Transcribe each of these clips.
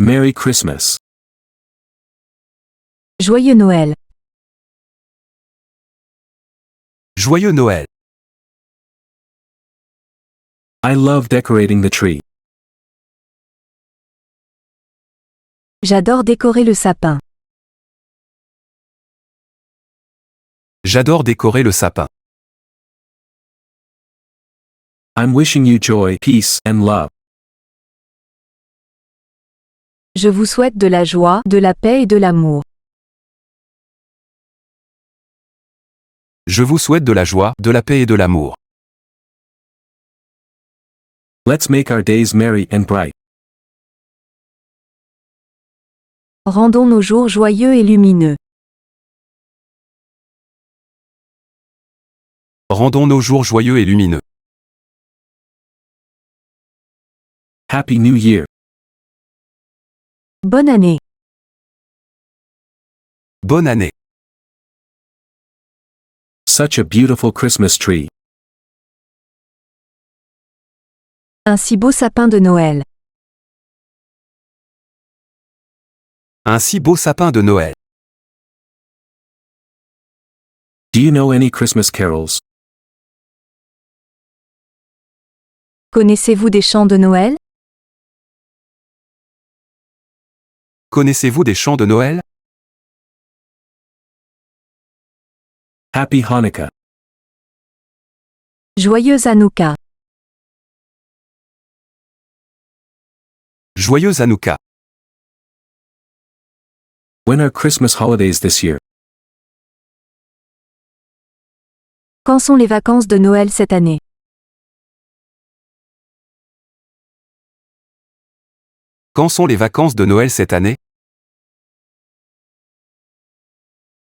Merry Christmas. Joyeux Noël. Joyeux Noël. I love decorating the tree. J'adore décorer le sapin. J'adore décorer le sapin. I'm wishing you joy, peace, and love. Je vous souhaite de la joie, de la paix et de l'amour. Je vous souhaite de la joie, de la paix et de l'amour. Let's make our days merry and bright. Rendons nos jours joyeux et lumineux. Rendons nos jours joyeux et lumineux. Happy New Year. Bonne année. Bonne année. Such a beautiful Christmas tree. Un si beau sapin de Noël. Un si beau sapin de Noël. Do you know any Christmas carols? Connaissez-vous des chants de Noël? Connaissez-vous des chants de Noël? Happy Hanukkah. Joyeuse Hanouka. Joyeuse Hanouka. When are Christmas holidays this year? Quand sont les vacances de Noël cette année? Quand sont les vacances de Noël cette année?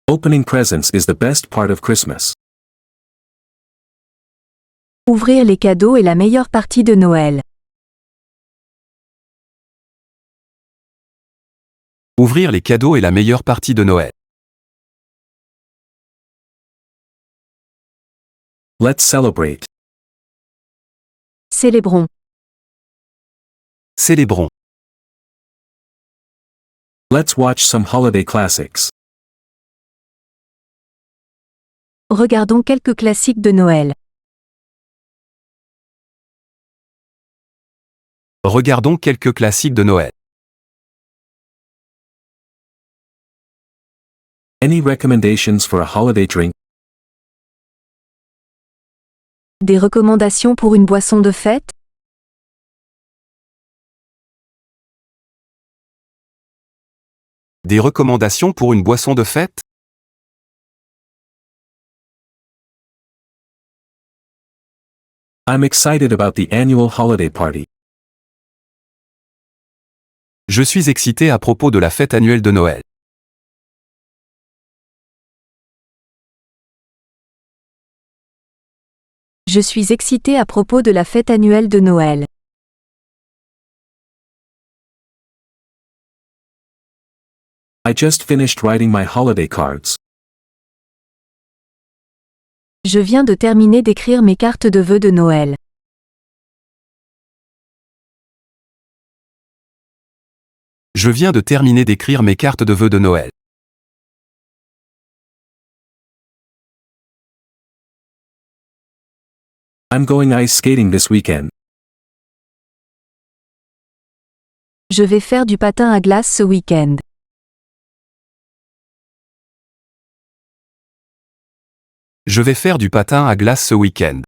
Opening presents is the best part of Christmas. Ouvrir les cadeaux est la meilleure partie de Noël. Ouvrir les cadeaux est la meilleure partie de Noël. Let's celebrate. Célébrons. Célébrons. Let's watch some holiday classics. Regardons quelques classiques de Noël. Regardons quelques classiques de Noël. Any recommendations for a holiday drink? Des recommandations pour une boisson de fête? Des recommandations pour une boisson de fête? I'm excited about the annual holiday party. Je suis excité à propos de la fête annuelle de Noël. Je suis excité à propos de la fête annuelle de Noël. I just finished writing my holiday cards. Je viens de terminer d'écrire mes cartes de vœux de Noël. Je viens de terminer d'écrire mes cartes de vœux de Noël. I'm going ice skating this weekend. Je vais faire du patin à glace ce week-end. Je vais faire du patin à glace ce week-end.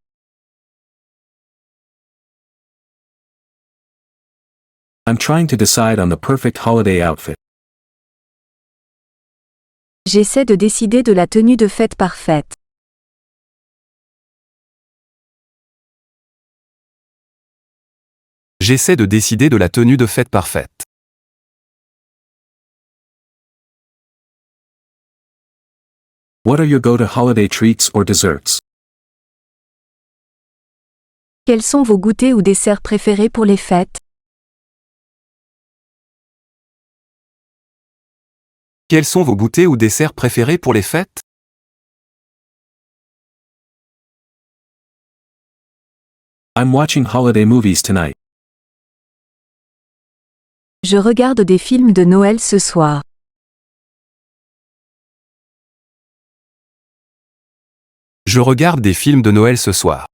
I'm trying to decide on the perfect holiday outfit. J'essaie de décider de la tenue de fête parfaite. J'essaie de décider de la tenue de fête parfaite. What are your go-to holiday treats or desserts? Quels sont vos goûters ou desserts préférés pour les fêtes? Quels sont vos goûters ou desserts préférés pour les fêtes? I'm watching holiday movies tonight. Je regarde des films de Noël ce soir. Je regarde des films de Noël ce soir.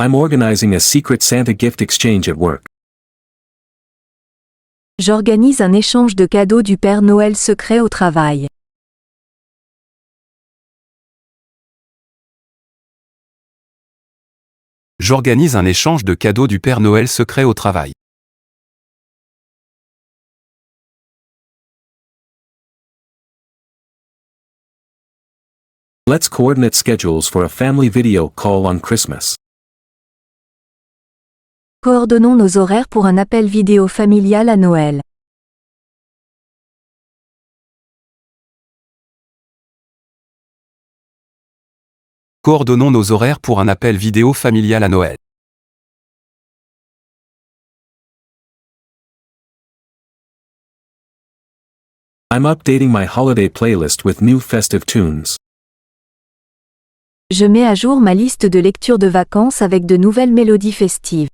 I'm organizing a secret Santa gift exchange at work. J'organise un échange de cadeaux du Père Noël secret au travail. J'organise un échange de cadeaux du Père Noël secret au travail. Let's coordinate schedules for a family video call on Christmas. Coordonnons nos horaires pour un appel vidéo familial à Noël. Coordonnons nos horaires pour un appel vidéo familial à Noël. I'm updating my holiday playlist with new festive tunes. Je mets à jour ma liste de lecture de vacances avec de nouvelles mélodies festives.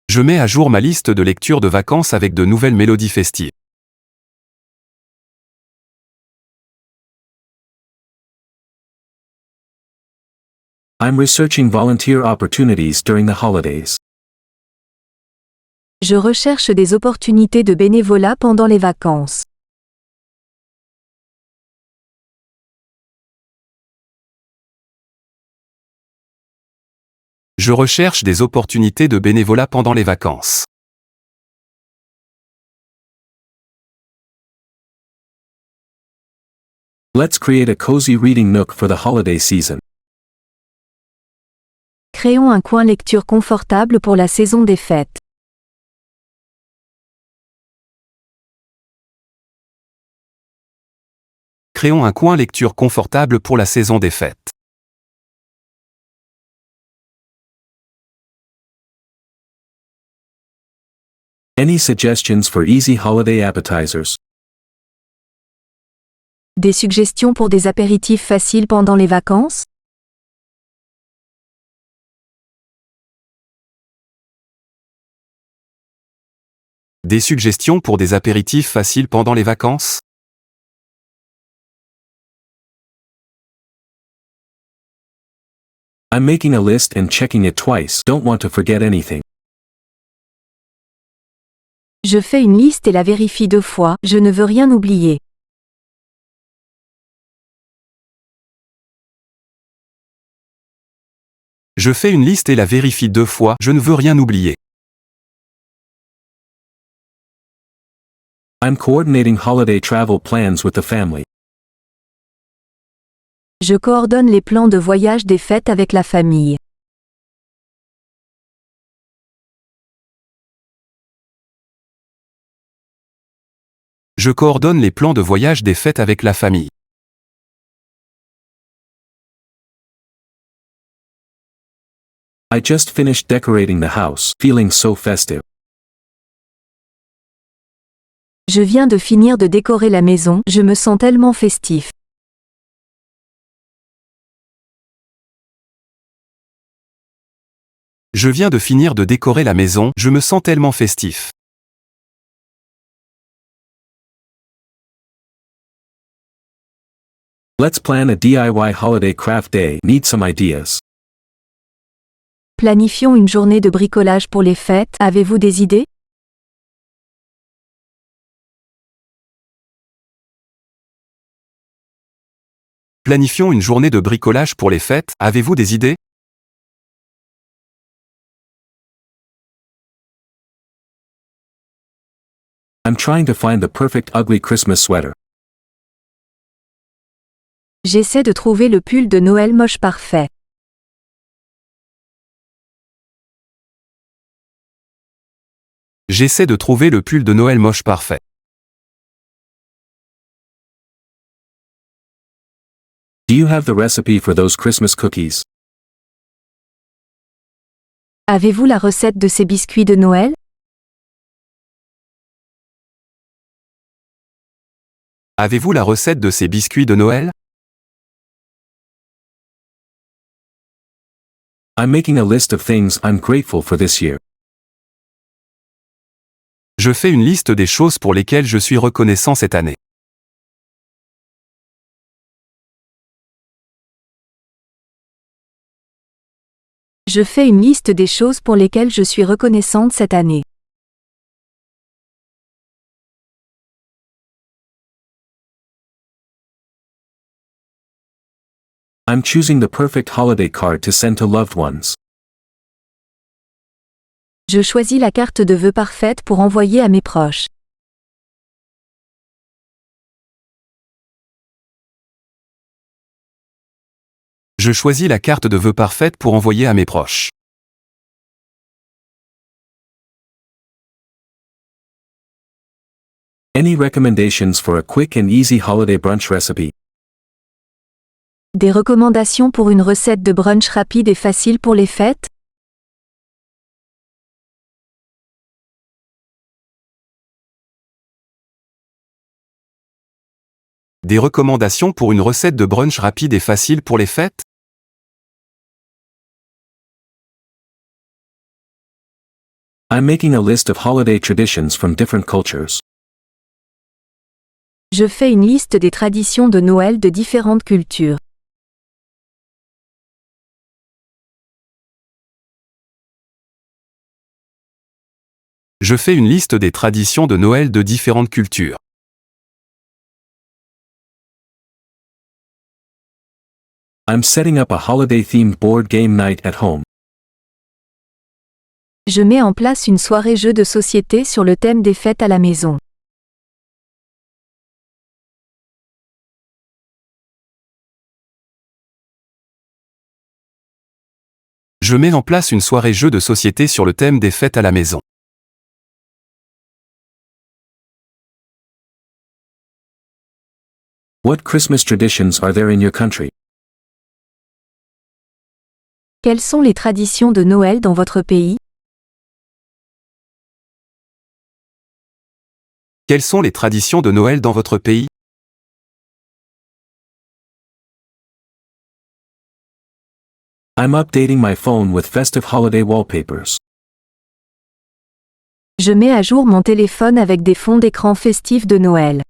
Je mets à jour ma liste de lecture de vacances avec de nouvelles mélodies festives. I'm researching volunteer opportunities during the holidays. Je recherche des opportunités de bénévolat pendant les vacances. Je recherche des opportunités de bénévolat pendant les vacances. Let's create a cozy reading nook for the holiday season. Créons un coin lecture confortable pour la saison des fêtes. Créons un coin lecture confortable pour la saison des fêtes. Any suggestions for easy holiday appetizers? Des suggestions pour des apéritifs faciles pendant les vacances? Des suggestions pour des apéritifs faciles pendant les vacances? I'm making a list and checking it twice. Don't want to forget anything. Je fais une liste et la vérifie 2 fois, je ne veux rien oublier. Je fais une liste et la vérifie 2 fois, je ne veux rien oublier. I'm coordinating holiday travel plans with the family. Je coordonne les plans de voyage des fêtes avec la famille. Je coordonne les plans de voyage des fêtes avec la famille. I just finished decorating the house, feeling so festive. Je viens de finir de décorer la maison, je me sens tellement festif. Je viens de finir de décorer la maison, je me sens tellement festif. Let's plan a DIY holiday craft day. Need some ideas. Planifions une journée de bricolage pour les fêtes, avez-vous des idées? Planifions une journée de bricolage pour les fêtes, avez-vous des idées? I'm trying to find the perfect ugly Christmas sweater. J'essaie de trouver le pull de Noël moche parfait. J'essaie de trouver le pull de Noël moche parfait. Do you have the recipe for those Christmas cookies? Avez-vous la recette de ces biscuits de Noël? Avez-vous la recette de ces biscuits de Noël? I'm making a list of things I'm grateful for this year. Je fais une liste des choses pour lesquelles je suis reconnaissant cette année. Je fais une liste des choses pour lesquelles je suis reconnaissante cette année. I'm choosing the perfect holiday card to send to loved ones. Je choisis la carte de vœux parfaite pour envoyer à mes proches. Je choisis la carte de vœux parfaite pour envoyer à mes proches. Any recommendations for a quick and easy holiday brunch recipe? Des recommandations pour une recette de brunch rapide et facile pour les fêtes? Des recommandations pour une recette de brunch rapide et facile pour les fêtes? I'm making a list of holiday traditions from different cultures. Je fais une liste des traditions de Noël de différentes cultures. Je fais une liste des traditions de Noël de différentes cultures. I'm setting up a holiday-themed board game night at home. Je mets en place une soirée jeu de société sur le thème des fêtes à la maison. Je mets en place une soirée jeu de société sur le thème des fêtes à la maison. What Christmas traditions are there in your country? Quelles sont les traditions de Noël dans votre pays? Quelles sont les traditions de Noël dans votre pays? I'm updating my phone with festive holiday wallpapers. Je mets à jour mon téléphone avec des fonds d'écran festifs de Noël.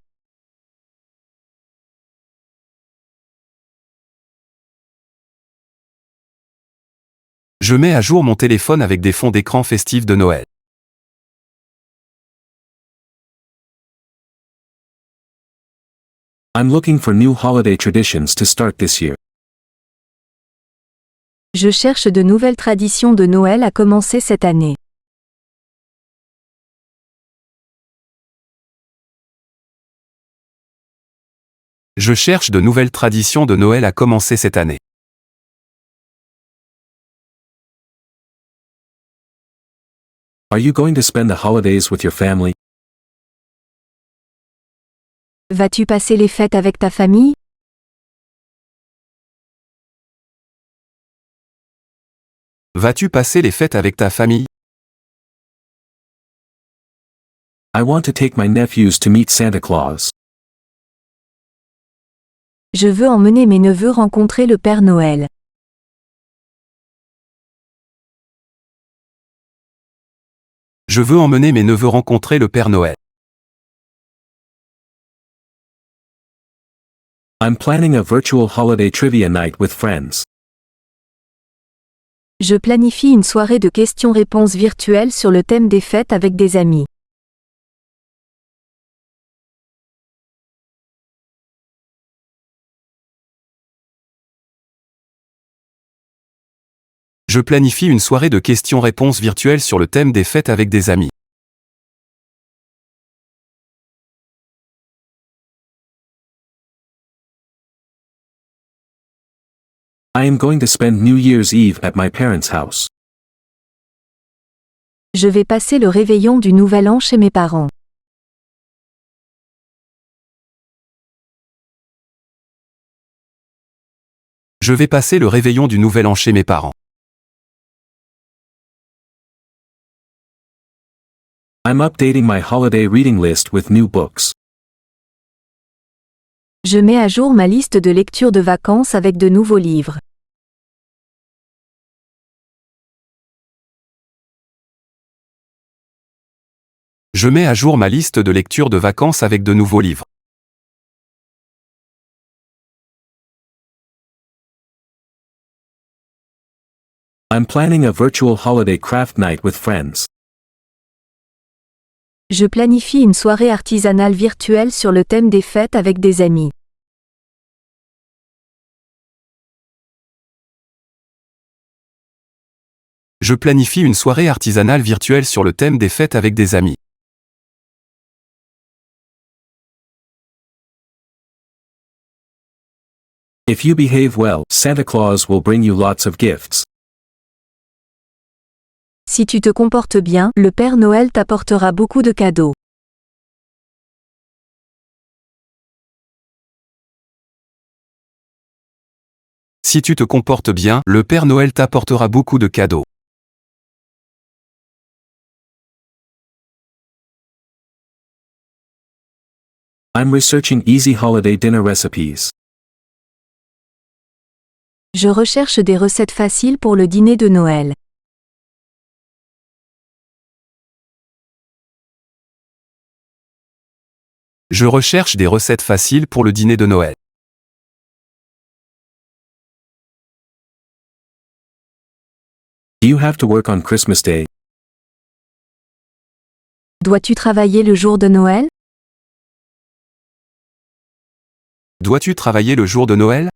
Je mets à jour mon téléphone avec des fonds d'écran festifs de Noël. I'm looking for new holiday traditions to start this year. Je cherche de nouvelles traditions de Noël à commencer cette année. Je cherche de nouvelles traditions de Noël à commencer cette année. Are you going to spend the holidays with your family? Vas-tu passer les fêtes avec ta famille? Vas-tu passer les fêtes avec ta famille? I want to take my nephews to meet Santa Claus. Je veux emmener mes neveux rencontrer le Père Noël. Je veux emmener mes neveux rencontrer le Père Noël. I'm planning a virtual holiday trivia night with friends. Je planifie une soirée de questions-réponses virtuelles sur le thème des fêtes avec des amis. Je planifie une soirée de questions-réponses virtuelles sur le thème des fêtes avec des amis. I am going to spend New Year's Eve at my parents' house. Je vais passer le réveillon du Nouvel An chez mes parents. Je vais passer le réveillon du Nouvel An chez mes parents. I'm updating my holiday reading list with new books. Je mets à jour ma liste de lecture de vacances avec de nouveaux livres. Je mets à jour ma liste de lecture de vacances avec de nouveaux livres. I'm planning a virtual holiday craft night with friends. Je planifie une soirée artisanale virtuelle sur le thème des fêtes avec des amis. Je planifie une soirée artisanale virtuelle sur le thème des fêtes avec des amis. If you behave well, Santa Claus will bring you lots of gifts. Si tu te comportes bien, le Père Noël t'apportera beaucoup de cadeaux. Si tu te comportes bien, le Père Noël t'apportera beaucoup de cadeaux. I'm researching easy holiday dinner recipes. Je recherche des recettes faciles pour le dîner de Noël. Je recherche des recettes faciles pour le dîner de Noël. Do you have to work on Christmas Day? Dois-tu travailler le jour de Noël? Dois-tu travailler le jour de Noël?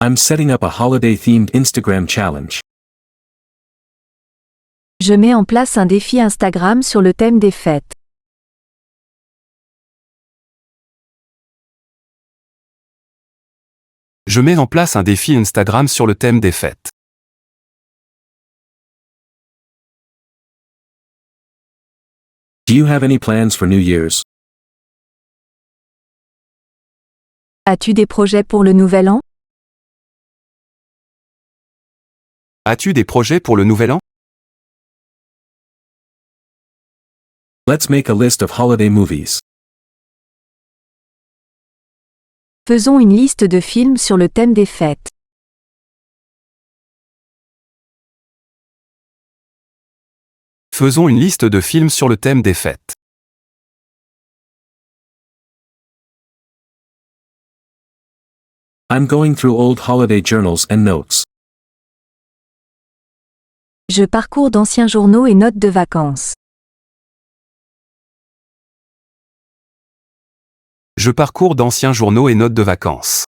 I'm setting up a holiday-themed Instagram challenge. Je mets en place un défi Instagram sur le thème des fêtes. Je mets en place un défi Instagram sur le thème des fêtes. Do you have any plans for New Year's? As-tu des projets pour le Nouvel An? As-tu des projets pour le Nouvel An? Let's make a list of holiday movies. Faisons une liste de films sur le thème des fêtes. Faisons une liste de films sur le thème des fêtes. I'm going through old holiday journals and notes. Je parcours d'anciens journaux et notes de vacances. Je parcours d'anciens journaux et notes de vacances.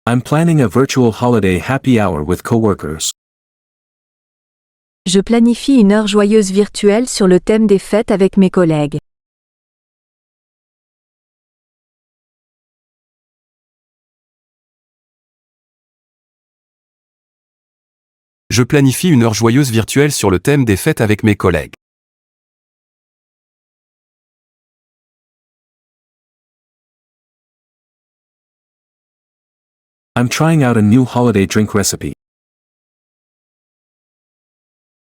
I'm planning a virtual holiday happy hour with coworkers. Je planifie une heure joyeuse virtuelle sur le thème des fêtes avec mes collègues. Je planifie une heure joyeuse virtuelle sur le thème des fêtes avec mes collègues. I'm trying out a new holiday drink recipe.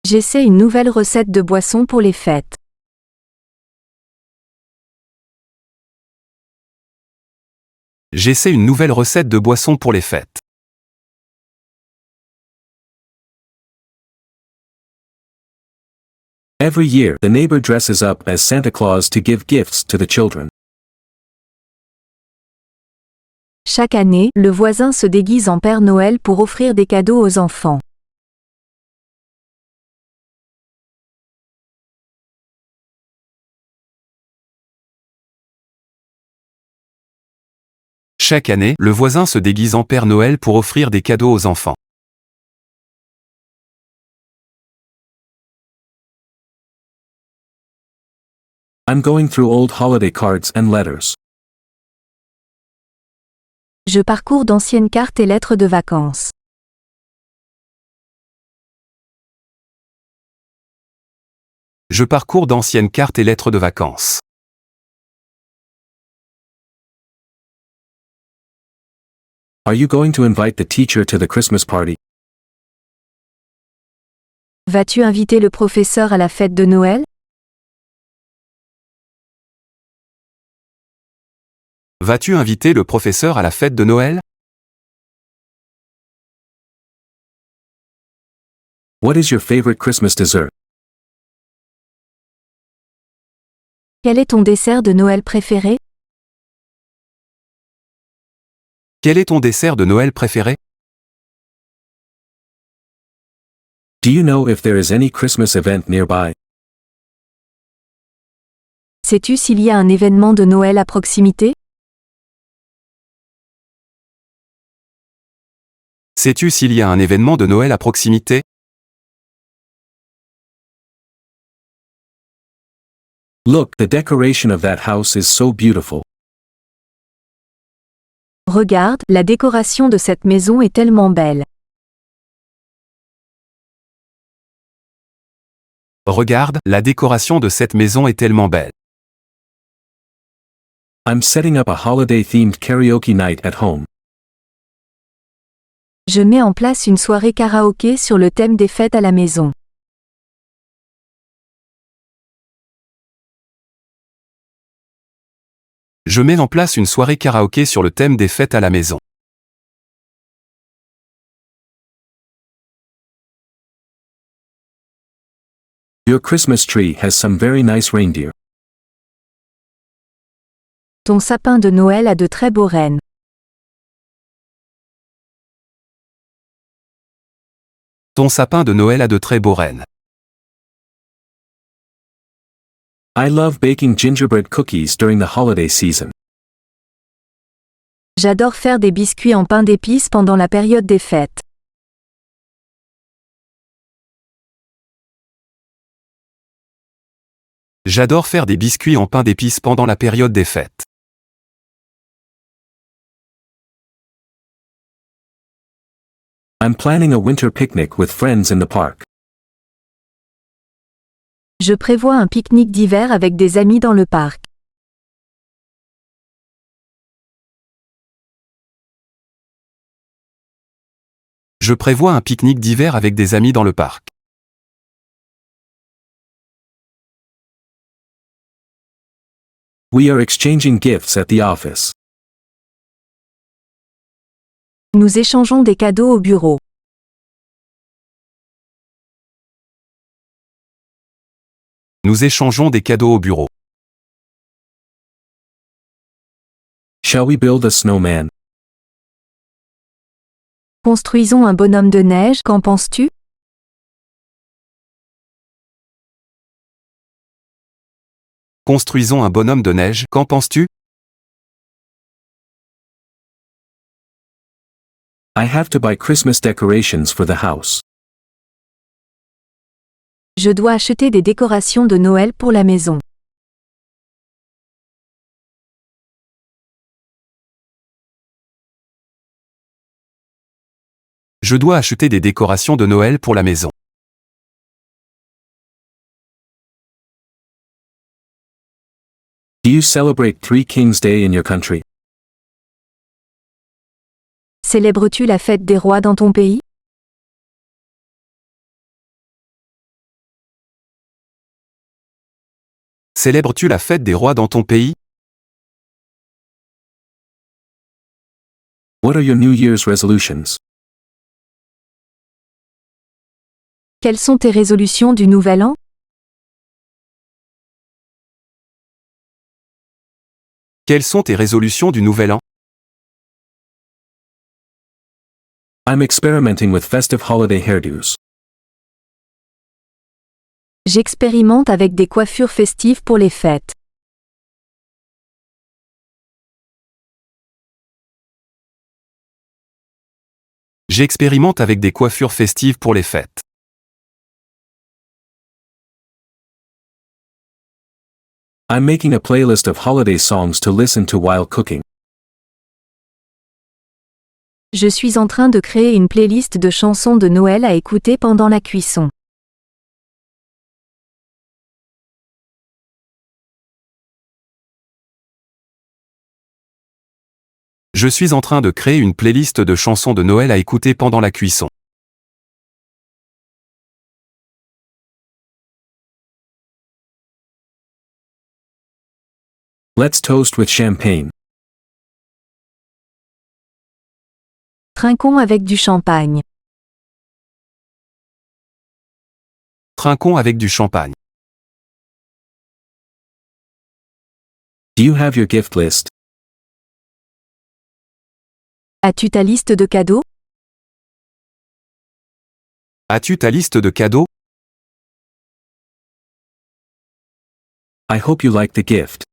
J'essaie une nouvelle recette de boisson pour les fêtes. J'essaie une nouvelle recette de boisson pour les fêtes. Every year, the neighbor dresses up as Santa Claus to give gifts to the children. Chaque année, le voisin se déguise en Père Noël pour offrir des cadeaux aux enfants. Chaque année, le voisin se déguise en Père Noël pour offrir des cadeaux aux enfants. I'm going through old holiday cards and letters. Je parcours d'anciennes cartes et lettres de vacances. Je parcours d'anciennes cartes et lettres de vacances. Are you going to invite the teacher to the Christmas party? Vas-tu inviter le professeur à la fête de Noël? Vas-tu inviter le professeur à la fête de Noël? What is your favorite Christmas dessert? Quel est ton dessert de Noël préféré? Quel est ton dessert de Noël préféré? Do you know if there is any Christmas event nearby? Sais-tu s'il y a un événement de Noël à proximité? Sais-tu s'il y a un événement de Noël à proximité? Look, the decoration of that house is so beautiful. Regarde, la décoration de cette maison est tellement belle. Regarde, la décoration de cette maison est tellement belle. I'm setting up a holiday-themed karaoke night at home. Je mets en place une soirée karaoké sur le thème des fêtes à la maison. Je mets en place une soirée karaoké sur le thème des fêtes à la maison. Your Christmas tree has some very nice reindeer. Ton sapin de Noël a de très beaux rennes. Ton sapin de Noël a de très beaux rennes. I love baking gingerbread cookies during the holiday season. J'adore faire des biscuits en pain d'épices pendant la période des fêtes. J'adore faire des biscuits en pain d'épices pendant la période des fêtes. I'm planning a winter picnic with friends in the park. Je prévois un pique-nique d'hiver avec des amis dans le parc. Je prévois un pique-nique d'hiver avec des amis dans le parc. We are exchanging gifts at the office. Nous échangeons des cadeaux au bureau. Nous échangeons des cadeaux au bureau. Shall we build a snowman? Construisons un bonhomme de neige, qu'en penses-tu? Construisons un bonhomme de neige, qu'en penses-tu? I have to buy Christmas decorations for the house. Je dois acheter des décorations de Noël pour la maison. Je dois acheter des décorations de Noël pour la maison. Do you celebrate Three Kings Day in your country? Célèbres-tu la fête des rois dans ton pays? Célèbres-tu la fête des rois dans ton pays? What are your New Year's resolutions? Quelles sont tes résolutions du Nouvel An? Quelles sont tes résolutions du Nouvel An? I'm experimenting with festive holiday hairdos. J'expérimente avec des coiffures festives pour les fêtes. J'expérimente avec des coiffures festives pour les fêtes. I'm making a playlist of holiday songs to listen to while cooking. Je suis en train de créer une playlist de chansons de Noël à écouter pendant la cuisson. Je suis en train de créer une playlist de chansons de Noël à écouter pendant la cuisson. Let's toast with champagne. Trinquons avec du champagne. Trinquons avec du champagne. Do you have your gift list? As-tu ta liste de cadeaux? As-tu ta liste de cadeaux? I hope you like the gift.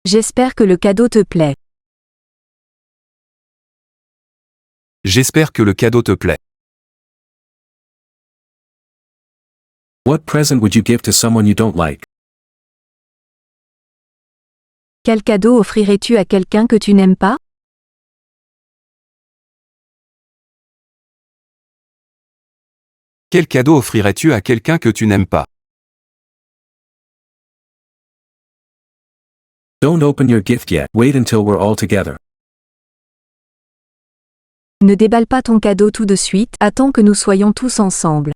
J'espère que le cadeau te plaît. J'espère que le cadeau te plaît. What present would you give to someone you don't like? Quel cadeau offrirais-tu à quelqu'un que tu n'aimes pas? Quel cadeau offrirais-tu à quelqu'un que tu n'aimes pas? Don't open your gift yet. Wait until we're all together. Ne déballe pas ton cadeau tout de suite, attends que nous soyons tous ensemble.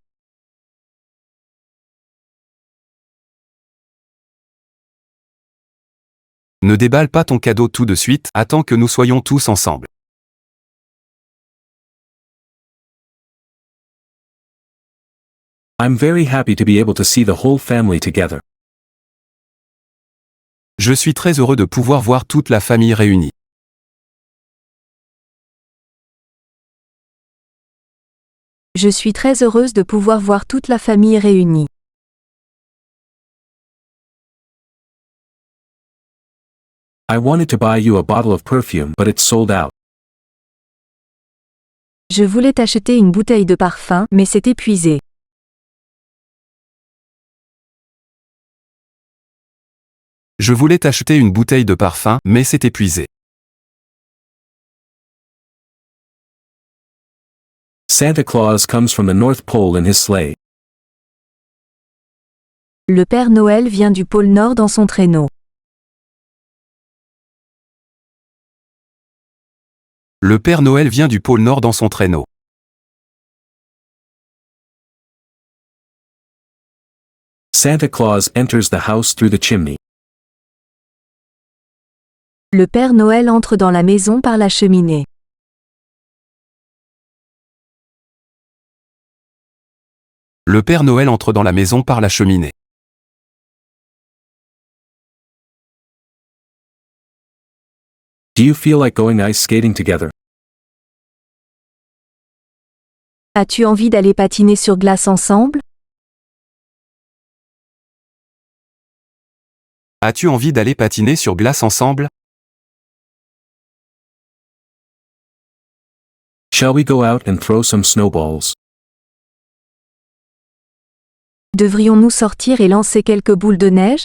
Ne déballe pas ton cadeau tout de suite, attends que nous soyons tous ensemble. I'm very happy to be able to see the whole family together. Je suis très heureux de pouvoir voir toute la famille réunie. Je suis très heureuse de pouvoir voir toute la famille réunie. I wanted to buy you a bottle of perfume, but it's sold out. Je voulais t'acheter une bouteille de parfum, mais c'est épuisé. Je voulais t'acheter une bouteille de parfum, mais c'est épuisé. Santa Claus comes from the North Pole in his sleigh. Le Père Noël vient du pôle Nord dans son traîneau. Le Père Noël vient du pôle Nord dans son traîneau. Santa Claus enters the house through the chimney. Le Père Noël entre dans la maison par la cheminée. Le Père Noël entre dans la maison par la cheminée. Do you feel like going ice skating together? As-tu envie d'aller patiner sur glace ensemble? As-tu envie d'aller patiner sur glace ensemble? Shall we go out and throw some snowballs? Devrions-nous sortir et lancer quelques boules de neige?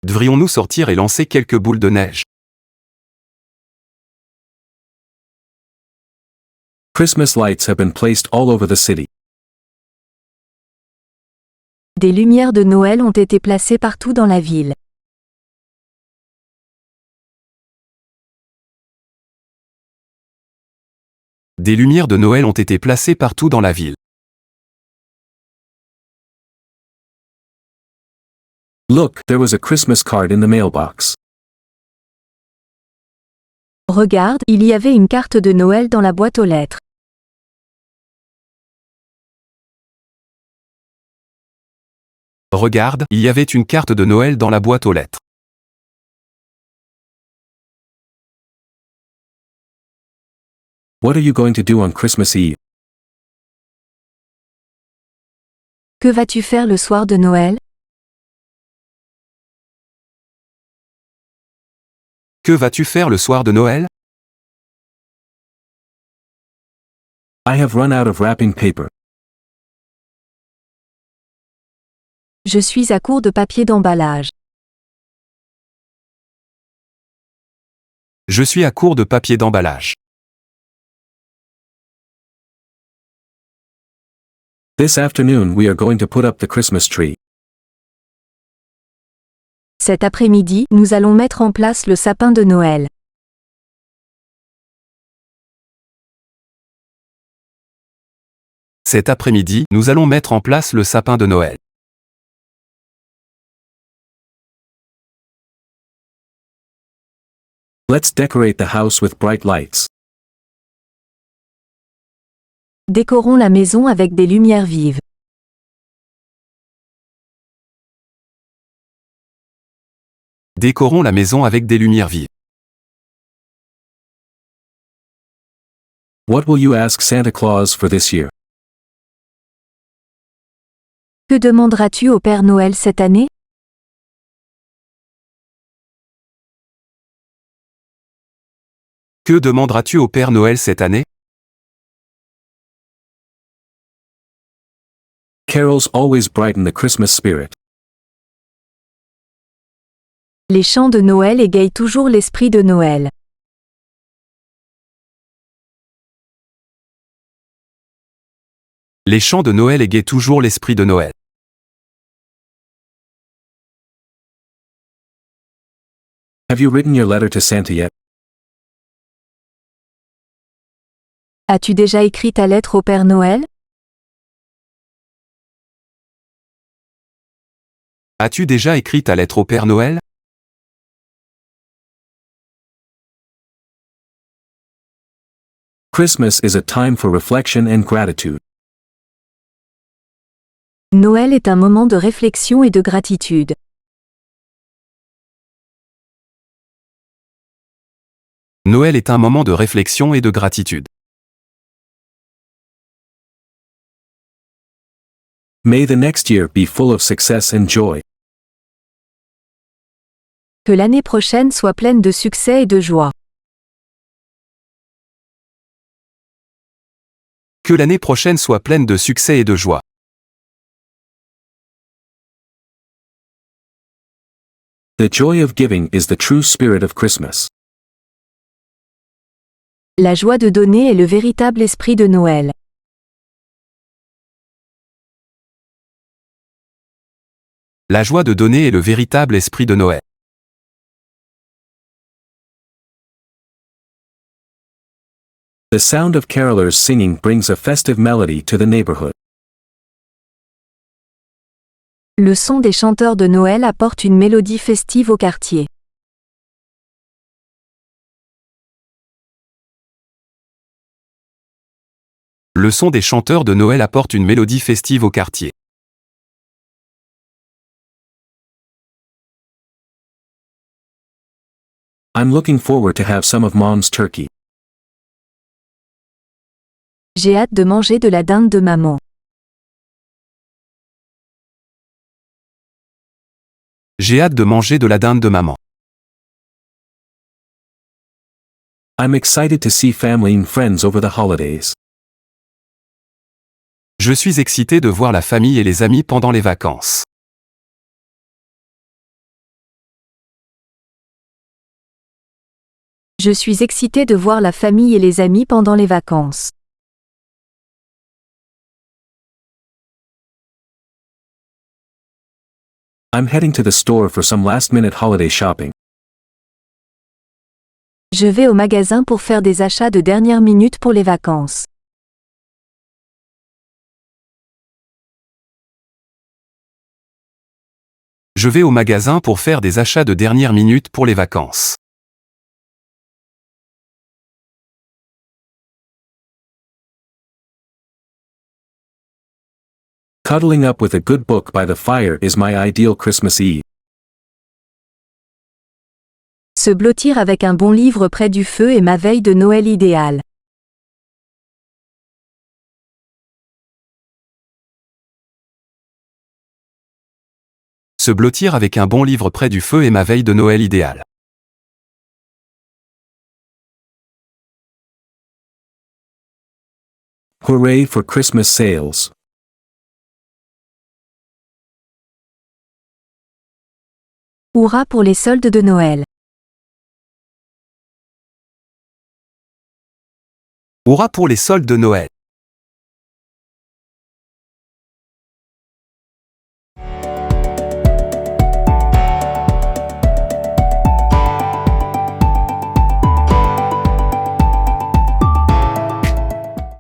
Devrions-nous sortir et lancer quelques boules de neige? Christmas lights have been placed all over the city. Des lumières de Noël ont été placées partout dans la ville. Des lumières de Noël ont été placées partout dans la ville. Look, there was a Christmas card in the mailbox. Regarde, il y avait une carte de Noël dans la boîte aux lettres. Regarde, il y avait une carte de Noël dans la boîte aux lettres. What are you going to do on Christmas Eve? Que vas-tu faire le soir de Noël? Que vas-tu faire le soir de Noël? I have run out of wrapping paper. Je suis à court de papier d'emballage. Je suis à court de papier d'emballage. This afternoon we are going to put up the Christmas tree. Cet après-midi, nous allons mettre en place le sapin de Noël. Cet après-midi, nous allons mettre en place le sapin de Noël. Let's decorate the house with bright lights. Décorons la maison avec des lumières vives. Décorons la maison avec des lumières vives. What will you ask Santa Claus for this year? Que demanderas-tu au Père Noël cette année? Que demanderas-tu au Père Noël cette année? Carols always brighten the Christmas spirit. Les chants de Noël égayent toujours l'esprit de Noël. Les chants de Noël égayent toujours l'esprit de Noël. Have you written your letter to Santa yet? As-tu déjà écrit ta lettre au Père Noël? As-tu déjà écrit ta lettre au Père Noël? Christmas is a time for reflection and gratitude. Noël est un moment de réflexion et de gratitude. Noël est un moment de réflexion et de gratitude. May the next year be full of success and joy. Que l'année prochaine soit pleine de succès et de joie. Que l'année prochaine soit pleine de succès et de joie. The joy of giving is the true spirit of Christmas. La joie de donner est le véritable esprit de Noël. La joie de donner est le véritable esprit de Noël. The sound of carolers singing brings a festive melody to the neighborhood. Le son des chanteurs de Noël apporte une mélodie festive au quartier. Le son des chanteurs de Noël apporte une mélodie festive au quartier. I'm looking forward to have some of Mom's turkey. J'ai hâte de manger de la dinde de maman. J'ai hâte de manger de la dinde de maman. I'm excited to see family and friends over the holidays. Je suis excité de voir la famille et les amis pendant les vacances. Je suis excitée de voir la famille et les amis pendant les vacances. I'm heading to the store for some last-minute holiday shopping. Je vais au magasin pour faire des achats de dernière minute pour les vacances. Je vais au magasin pour faire des achats de dernière minute pour les vacances. Cuddling up with a good book by the fire is my ideal Christmas Eve. Se blottir avec un bon livre près du feu est ma veille de Noël idéale. Se blottir avec un bon livre près du feu est ma veille de Noël idéale. Hooray for Christmas sales. Hurrah pour les soldes de Noël. Hurrah pour les soldes de Noël.